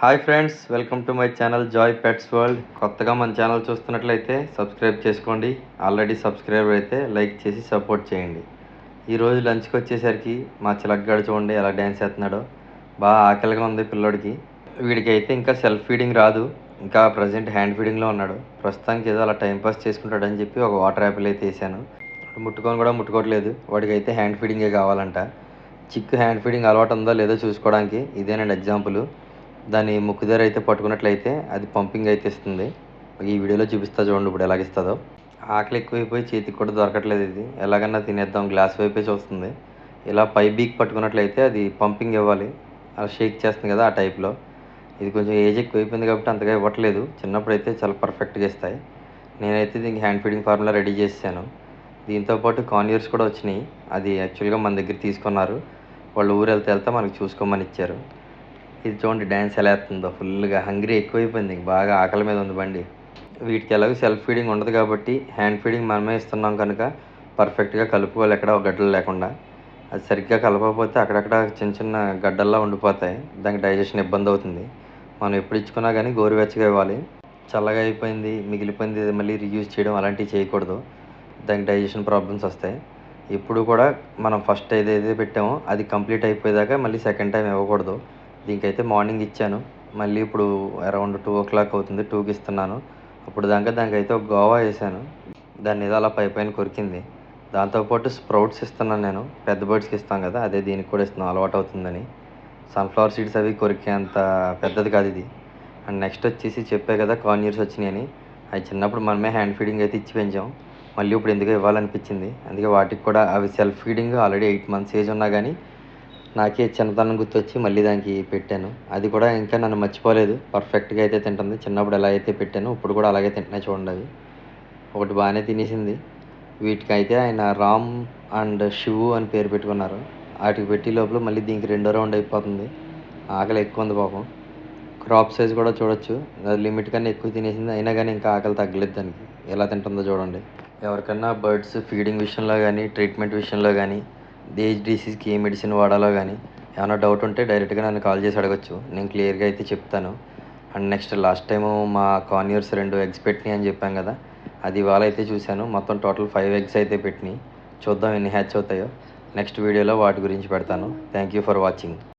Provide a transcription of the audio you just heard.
Hi friends, welcome to my channel Joy pets world. కొత్తగా మన channel చూస్తున్నట్లయితే subscribe చేసుకోండి. ఆల్రెడీ సబ్స్క్రైబర్ అయితే లైక్ చేసి సపోర్ట్ చేయండి. ఈరోజు లంచ్కి వచ్చేసరికి మా చిలకగాడు చూడండి ఎలా డ్యాన్స్ చేస్తున్నాడో. బాగా ఆకలిగా ఉంది పిల్లోడికి. వీడికి అయితే ఇంకా సెల్ఫ్ ఫీడింగ్ రాదు, ఇంకా ప్రజెంట్ హ్యాండ్ ఫీడింగ్లో ఉన్నాడు. ప్రస్తుతానికి ఏదో అలా టైంపాస్ చేసుకుంటాడని చెప్పి ఒక వాటర్ యాపిల్ అయితే వేసాను. ముట్టుకొని కూడా ముట్టుకోవట్లేదు. వాడికి అయితే హ్యాండ్ ఫీడింగే కావాలంట. చిక్కు హ్యాండ్ ఫీడింగ్ అలవాటు ఉందో లేదో చూసుకోవడానికి ఇదేనండి ఎగ్జాంపుల్. దాని ముక్కు దగ్గర అయితే పట్టుకున్నట్లయితే అది పంపింగ్ అయితే ఇస్తుంది. ఈ వీడియోలో చూపిస్తా చూడండి ఇప్పుడు ఎలాగిస్తుందో. ఆకలి ఎక్కువైపోయి చేతికి కూడా దొరకట్లేదు. ఇది ఎలాగన్నా తినేద్దాం గ్లాస్ వైపే చూస్తుంది. ఇలా పై బీక్ పట్టుకున్నట్లయితే అది పంపింగ్ ఇవ్వాలి. అలా షేక్ చేస్తుంది కదా, ఆ టైప్లో. ఇది కొంచెం ఏజ్ ఎక్కువైపోయింది కాబట్టి అంతగా ఇవ్వట్లేదు. చిన్నప్పుడు అయితే చాలా పర్ఫెక్ట్గా ఇస్తాయి. నేనైతే దీనికి హ్యాండ్ ఫీడింగ్ ఫార్ములా రెడీ చేశాను. దీంతోపాటు కార్నియర్స్ కూడా వచ్చినాయి. అది యాక్చువల్గా మన దగ్గర తీసుకున్నారు. వాళ్ళు ఊరు వెళ్తే మనకి చూసుకోమని ఇచ్చారు. ఇది చూడండి డ్యాన్స్ ఎలా వేస్తుందో. ఫుల్గా హంగ్రీ ఎక్కువైపోయింది, బాగా ఆకలి మీద ఉంది బండి. వీటికి ఎలాగో సెల్ఫ్ ఫీడింగ్ ఉండదు కాబట్టి హ్యాండ్ ఫీడింగ్ మనమే ఇస్తున్నాం కనుక పర్ఫెక్ట్గా కలుపుకోవాలి, ఎక్కడ ఒక గడ్డలు లేకుండా. అది సరిగ్గా కలపకపోతే అక్కడక్కడ చిన్న చిన్న గడ్డల్లా ఉండిపోతాయి. దానికి డైజెషన్ ఇబ్బంది అవుతుంది. మనం ఎప్పుడు ఇచ్చుకున్నా కానీ గోరువెచ్చగా ఇవ్వాలి. చల్లగా అయిపోయింది మిగిలిపోయింది మళ్ళీ రీయూజ్ చేయడం అలాంటివి చేయకూడదు. దానికి డైజెషన్ ప్రాబ్లమ్స్ వస్తాయి. ఇప్పుడు కూడా మనం ఫస్ట్ ఏదైతే పెట్టామో అది కంప్లీట్ అయిపోయేదాకా మళ్ళీ సెకండ్ టైం ఇవ్వకూడదు. దీనికైతే మార్నింగ్ ఇచ్చాను, మళ్ళీ ఇప్పుడు అరౌండ్ 2 o'clock అవుతుంది, 2కి ఇస్తున్నాను. అప్పుడు దానికైతే ఒక గోవా వేసాను. దాన్ని ఏదో అలా పైన కొరికింది. దాంతోపాటు స్ప్రౌట్స్ ఇస్తున్నాను నేను. పెద్ద బర్డ్స్కి ఇస్తాం కదా, అదే దీనికి కూడా ఇస్తున్నాను అలవాటు అవుతుందని. సన్ఫ్లవర్ సీడ్స్ అవి కొరికేంత పెద్దది కాదు ఇది. అండ్ నెక్స్ట్ వచ్చేసి చెప్పే కదా కార్నియర్స్ వచ్చినాయని. అవి చిన్నప్పుడు మనమే హ్యాండ్ ఫీడింగ్ అయితే ఇచ్చి పెంచాం. మళ్ళీ ఇప్పుడు ఎందుకో ఇవ్వాలనిపించింది. అందుకే వాటికి కూడా అవి self feeding already 8 months age ఉన్నా కానీ నాకే చిన్నతనం గుర్తొచ్చి మళ్ళీ దానికి పెట్టాను. అది కూడా ఇంకా నన్ను మర్చిపోలేదు. పర్ఫెక్ట్గా అయితే తింటుంది. చిన్నప్పుడు ఎలా అయితే పెట్టానో ఇప్పుడు కూడా అలాగే తింటున్నాయి చూడండి అవి. ఒకటి బాగానే తినేసింది. వీటికైతే ఆయన రామ్ అండ్ శివు అని పేరు పెట్టుకున్నారు. వాటికి పెట్టి లోపల మళ్ళీ దీనికి 2వ రౌండ్ అయిపోతుంది. ఆకలి ఎక్కువ ఉంది పాపం. క్రాప్ సైజ్ కూడా చూడొచ్చు, అది లిమిట్ కన్నా ఎక్కువ తినేసింది. అయినా కానీ ఇంకా ఆకలి తగ్గలేదు దానికి. ఎలా తింటుందో చూడండి. ఎవరికన్నా బర్డ్స్ ఫీడింగ్ విషయంలో కానీ ట్రీట్మెంట్ విషయంలో కానీ ఏజ్ డిసీజ్కి ఏ మెడిసిన్ వాడాలో కానీ ఏమైనా డౌట్ ఉంటే డైరెక్ట్గా నన్ను కాల్ చేసి అడగచ్చు. నేను క్లియర్గా అయితే చెప్తాను. అండ్ నెక్స్ట్ లాస్ట్ టైము మా కార్నియర్స్ 2 eggs పెట్టినాయి అని చెప్పాం కదా, అది ఇవాళ అయితే చూశాను. మొత్తం టోటల్ 5 eggs అయితే పెట్టినాయి. చూద్దాం ఎన్ని హ్యాచ్ అవుతాయో. నెక్స్ట్ వీడియోలో వాటి గురించి పెడతాను. Thank you for watching.